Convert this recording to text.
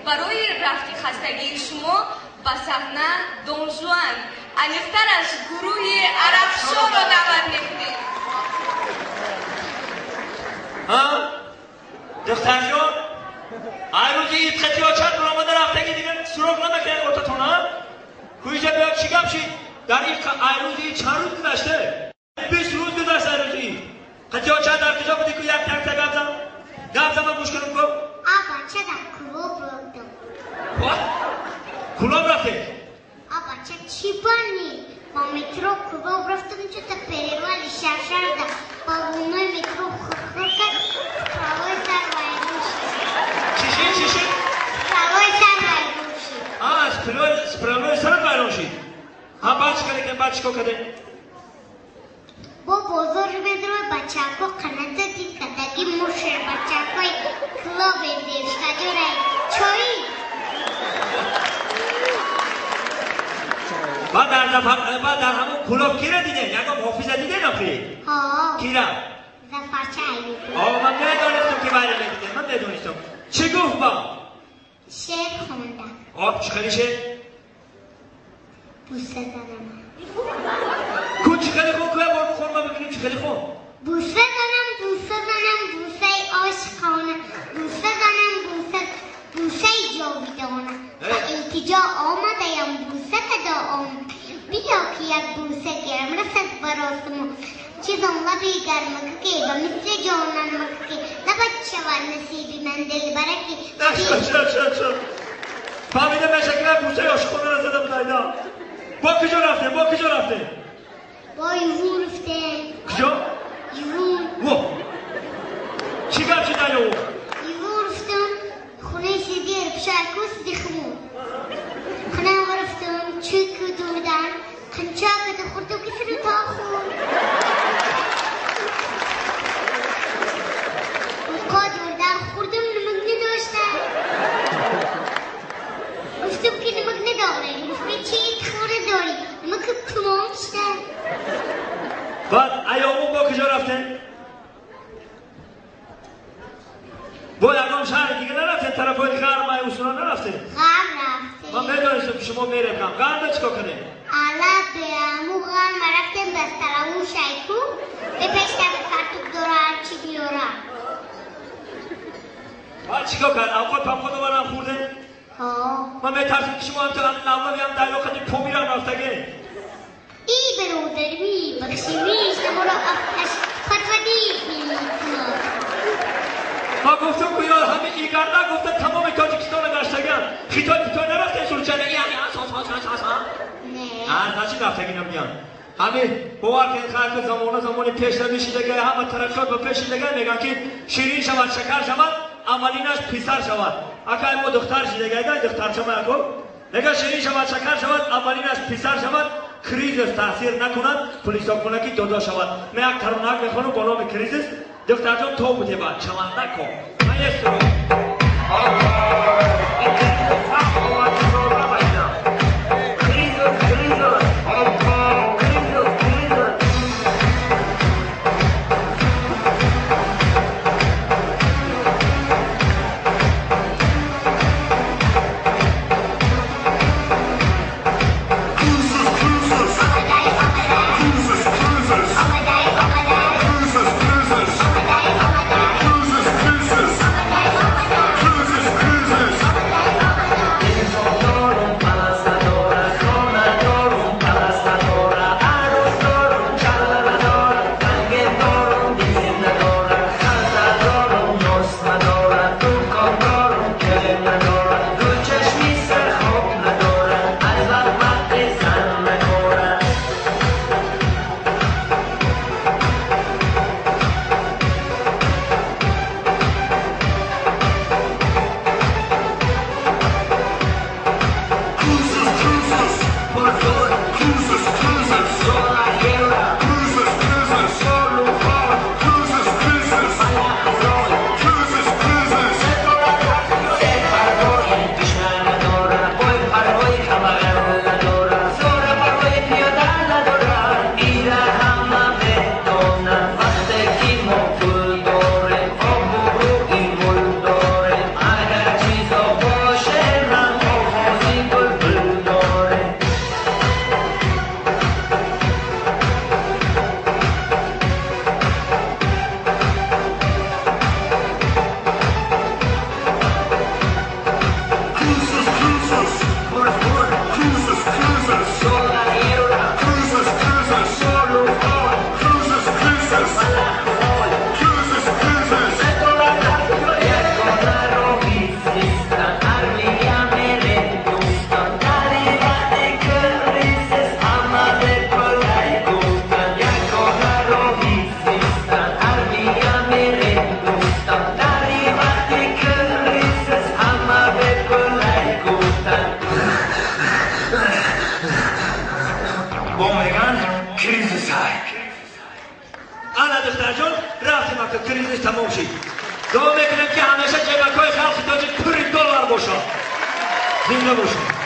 برای رفع خستگی شما به صحنه دون ژوان انیختر از گروه عربشو را دعوت میکنیم. ها؟ دختر جان روزی این خطی ها چند برآمده رفتگی دیگه سراغ نمیکنه ارتاتون ها؟ کویجا بیاد چی گپ شید؟ در این روزی چند روز گذشته؟ 20 روز گذشته روزی خطی ها چند در کجا بودی که یک تک گپ زن؟ گپ زن من گوش کنم کن؟ بچه در کلوب رفتم. کلوب رفته؟ بچه چی بانی؟ با مترو کلوب رفتم چه تا پریوالی شرشر ده با اونای مترو خورکت پروای سر وایدون شد. چی؟ پروای سر وایدون شد. از پروای سر وایدون شد. بعد چی کنه که بعد چی کنه؟ با بازار بدرو بچه ها قنات دید کدگی مشر بچه های کلوب دیش کجوره چایی؟ بعد در همون کلوب کی را دیده؟ یکم حافظه دیده نخری؟ کی را؟ زفرچه ایوبی. من ندانستم که باید دیده. من ندانستم. چی گفت با؟ شعر خونده. چی خیلی شعر؟ بوسه زنم. کن چی خیلی خون؟ که بار بخور ما ببینیم چی خیلی خون؟ بوسه زنم بوسه عاشقانه. بوسه جاویدانه. التجا آمده‌ام بوسه دادم. بیا که یک بوسه گرم رسد براسم. چیزم لبی گرم که با مثل جانم که لبت شود نصیبی من دل برکی. چرا فهمیده مشکل بوسه عاشقانه را زده بود اینا. با کجا رفته؟ با یوون رفته. کجا؟ یوون. چی گفت شد اینا؟ یوون رفتم خونه سیدیر بشارکوس دیخمون. خونه رفتم چوی کدومدن خنچاک دخورتو کسی رو تا خون. قاد وردن خوردم نمک نداشتن. گفتم که نمک نداره. گفتم چی خوره داری؟ نمک تمام شده. بعد ایامون با کجا رفته؟ با یکم شهر دیگه نرفته؟ طرفای غرب مایوسونا نرفته؟ غرب رفته. من میدانستم که شما میرم غرب چیکار کنه؟ حالا به امو غرب رفتم بسترمو شیکو به پیشتر کارتوب دورا چی بیورا. بعد چیکار کرد؟ اوقات پمخود رو برم خورده؟ من میترسم که شما هم تو نولا بیم در وقتی پومی رو رفتگه. ای برادرمی بخشیمیش نمورا افتش فتودی میکنم. ما گفتم که یار همه ایگرده گفتن تمام تاجیکستان رو گشتگم. خیتای نرفته سلچنه ای نه نچی رفتگی نمیان. همه باور که خلق زمان پیش نمیشیدگه همه ترکات با پیشیدگه میگن که شیرین شود شکر شود اولینش پیسر شود. اگر ما دختر شیدگه دختر شما اکو نگه شیرین شود شکر شود اولینش پیسر شود کریزیس تاثیر نکند پلیس کنه که دادا شود. من یک ترانه میخوانم با نام کریزیس دختر جان تو بوده بعد چلنده کن من یه سرو Cruises, باشا زنده باشا